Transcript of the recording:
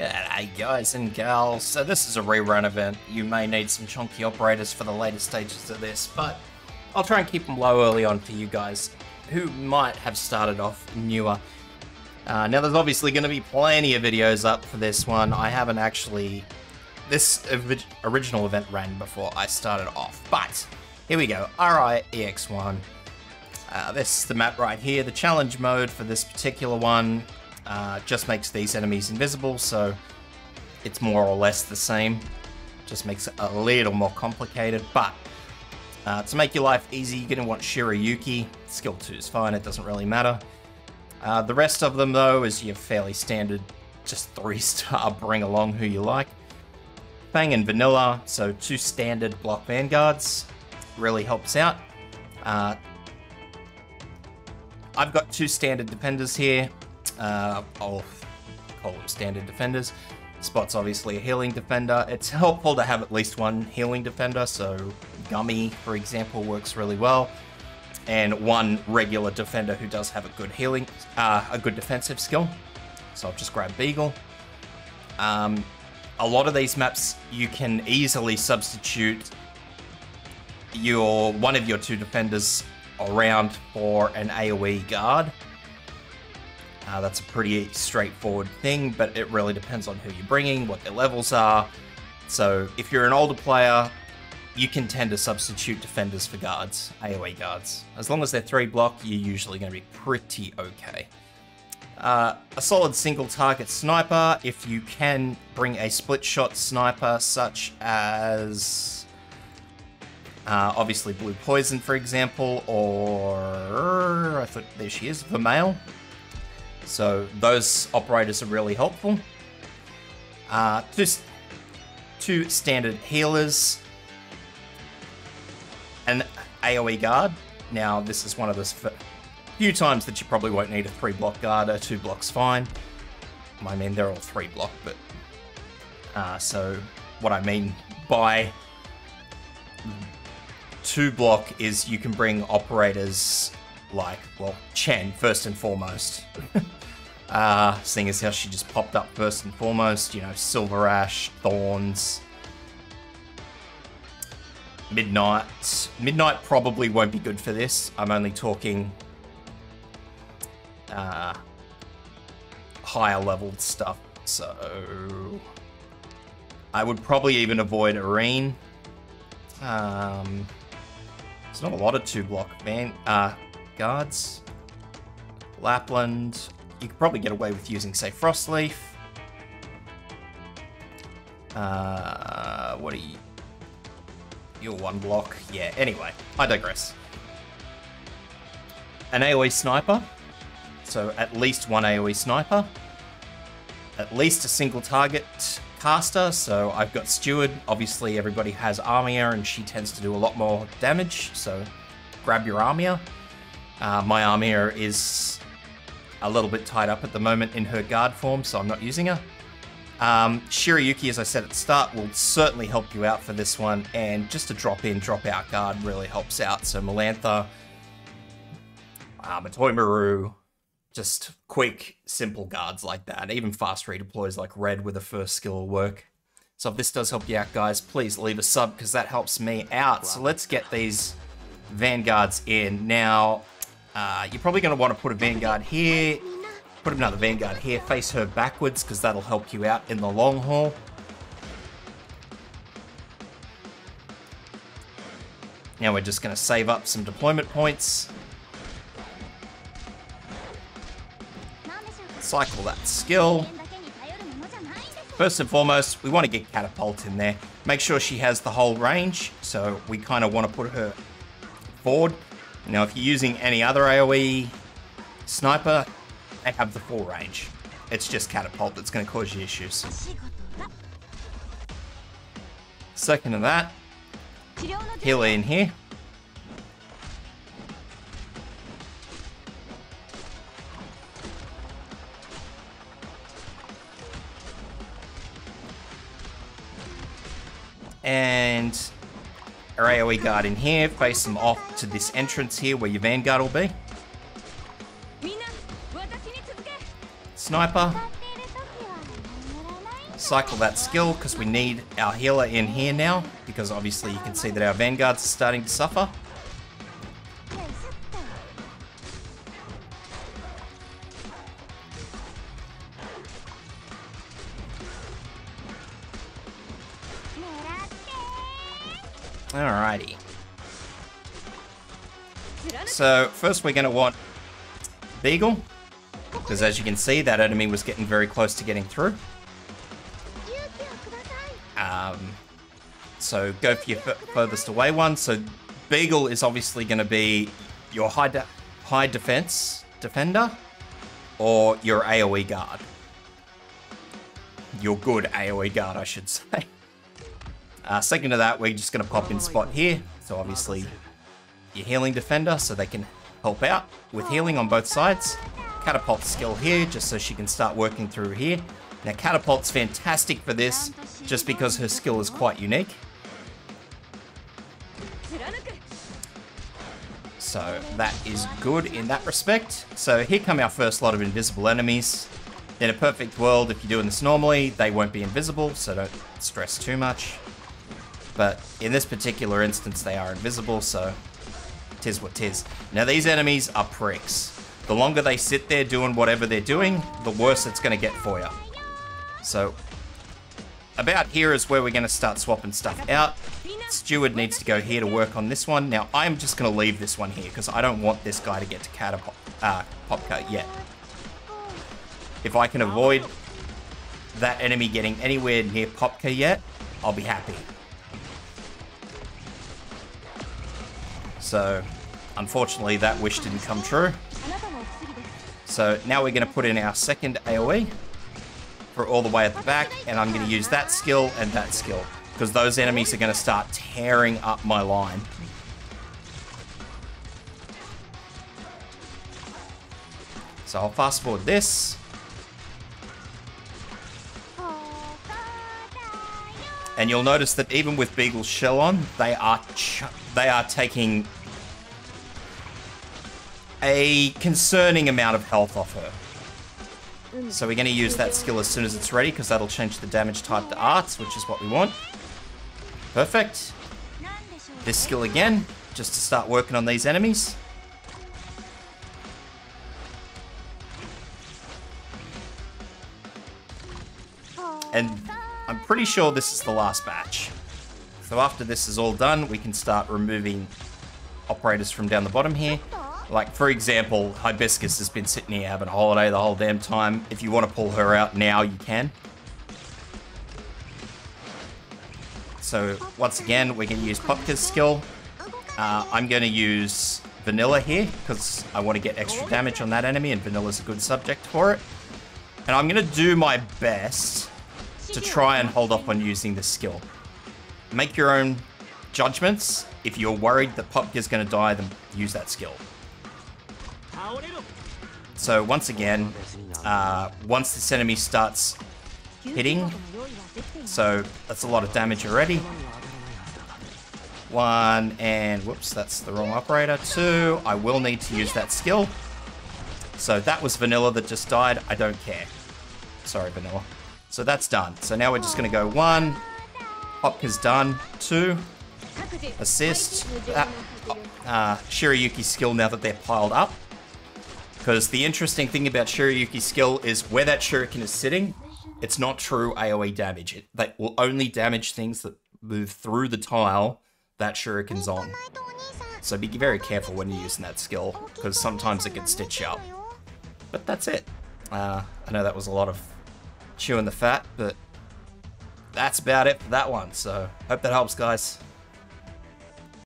Hey guys and gals, so this is a rerun event. You may need some chunky operators for the later stages of this, but I'll try and keep them low early on for you guys who might have started off newer. Now there's obviously going to be plenty of videos up for this one. I haven't actually... This original event ran before I started off, but here we go, RI-EX-1. This is the map right here. The challenge mode for this particular one just makes these enemies invisible, so it's more or less the same. Just makes it a little more complicated, but to make your life easy, you're going to want Shirayuki. Skill 2 is fine, it doesn't really matter. The rest of them, though, is your fairly standard, just 3-star bring along who you like. Feint and Vanilla, so 2 standard block vanguards, really helps out. I've got 2 standard defenders here. I'll call them standard defenders. Spot's obviously a healing defender. It's helpful to have at least one healing defender, so Gummy, for example, works really well. And one regular defender who does have a good healing, a good defensive skill. So I'll just grab Beagle. A lot of these maps, you can easily substitute one of your 2 defenders around for an AoE guard. That's a pretty straightforward thing, but it really depends on who you're bringing, what their levels are. So if you're an older player, you can tend to substitute defenders for guards, AoE guards. As long as they're 3 block, you're usually going to be pretty okay. A solid single target sniper, if you can bring a split shot sniper such as obviously Blue Poison, for example, or I thought there she is, Vermeil. So those operators are really helpful. Just 2 standard healers, an AoE guard. Now this is one of those few times that you probably won't need a 3 block guard. A 2 block's fine. I mean, they're all 3 block, but so what I mean by 2 block is you can bring operators like, well, Chen first and foremost. Seeing as how she just popped up first and foremost, you know, Silver Ash, Thorns, Midnight. Midnight probably won't be good for this. I'm only talking higher leveled stuff, so I would probably even avoid Irene. There's not a lot of 2 block guards. Lapland, you could probably get away with using, say, Frostleaf. What are you? You're 1 block. Yeah, anyway, I digress. An AoE sniper. So at least 1 AoE sniper. At least a single target caster. So I've got Steward. Obviously, everybody has Armia, and she tends to do a lot more damage. So grab your Armia. My Armia is a little bit tied up at the moment in her guard form, so I'm not using her. Shirayuki, as I said at the start, will certainly help you out for this one, and just a drop-in, drop-out guard really helps out. So Melantha, Matoi Maru, just quick, simple guards like that. Even fast redeploys like Red with a first skill will work. So if this does help you out, guys, please leave a sub, because that helps me out. So let's get these vanguards in. Now, you're probably going to want to put a vanguard here, put another vanguard here, face her backwards, because that'll help you out in the long haul. Now we're just going to save up some deployment points. Cycle that skill. First and foremost, we want to get Catapult in there. Make sure she has the whole range, so we kind of want to put her forward. Now, if you're using any other AoE sniper, they have the full range. It's just Catapult that's going to cause you issues. Second of that, healer in here. And our AoE guard in here, face them off to this entrance here where your vanguard will be. Sniper. Cycle that skill because we need our healer in here now, because obviously you can see that our vanguards are starting to suffer. Alrighty. So first we're going to want Beagle, because as you can see that enemy was getting very close to getting through. So go for your furthest away one. So Beagle is obviously going to be your high defense defender or your AoE guard. Your good AoE guard, I should say. Second to that, we're just going to pop in Spot here. So obviously your healing defender, so they can help out with healing on both sides. Catapult skill here, just so she can start working through here. Now Catapult's fantastic for this, just because her skill is quite unique. So that is good in that respect. So here come our first lot of invisible enemies. In a perfect world, if you're doing this normally, they won't be invisible, so don't stress too much. But in this particular instance, they are invisible, so tis what tis. Now these enemies are pricks. The longer they sit there doing whatever they're doing, the worse it's going to get for you. So about here is where we're going to start swapping stuff out. Steward needs to go here to work on this one. Now I'm just going to leave this one here because I don't want this guy to get to Popka yet. If I can avoid that enemy getting anywhere near Popka yet, I'll be happy. So unfortunately that wish didn't come true. So now we're going to put in our second AoE for all the way at the back, and I'm going to use that skill and that skill, because those enemies are going to start tearing up my line. So I'll fast forward this. And you'll notice that even with Beagle's shell on, they are taking a concerning amount of health off her. So we're going to use that skill as soon as it's ready, because that'll change the damage type to arts, which is what we want. Perfect. This skill again, just to start working on these enemies. And I'm pretty sure this is the last batch. So after this is all done, we can start removing operators from down the bottom here. Like, for example, Hibiscus has been sitting here having a holiday the whole damn time. If you want to pull her out now, you can. So, once again, we're going to use Popka's skill. I'm going to use Vanilla here, because I want to get extra damage on that enemy, and Vanilla's a good subject for it. And I'm going to do my best to try and hold off on using this skill. Make your own judgments. If you're worried that Popka's going to die, then use that skill. So once again, once this enemy starts hitting, so that's a lot of damage already. 1, and whoops, that's the wrong operator. 2, I will need to use that skill. So that was Vanilla that just died. I don't care. Sorry, Vanilla. So that's done. So now we're just going to go 1, Popka's done. 2, assist. Shirayuki's skill now that they're piled up. Because the interesting thing about Shirayuki's skill is where that shuriken is sitting, it's not true AoE damage. That will only damage things that move through the tile that shuriken's on. So be very careful when you're using that skill, because sometimes it can stitch you up. But that's it. I know that was a lot of chewing the fat, but that's about it for that one. So hope that helps, guys.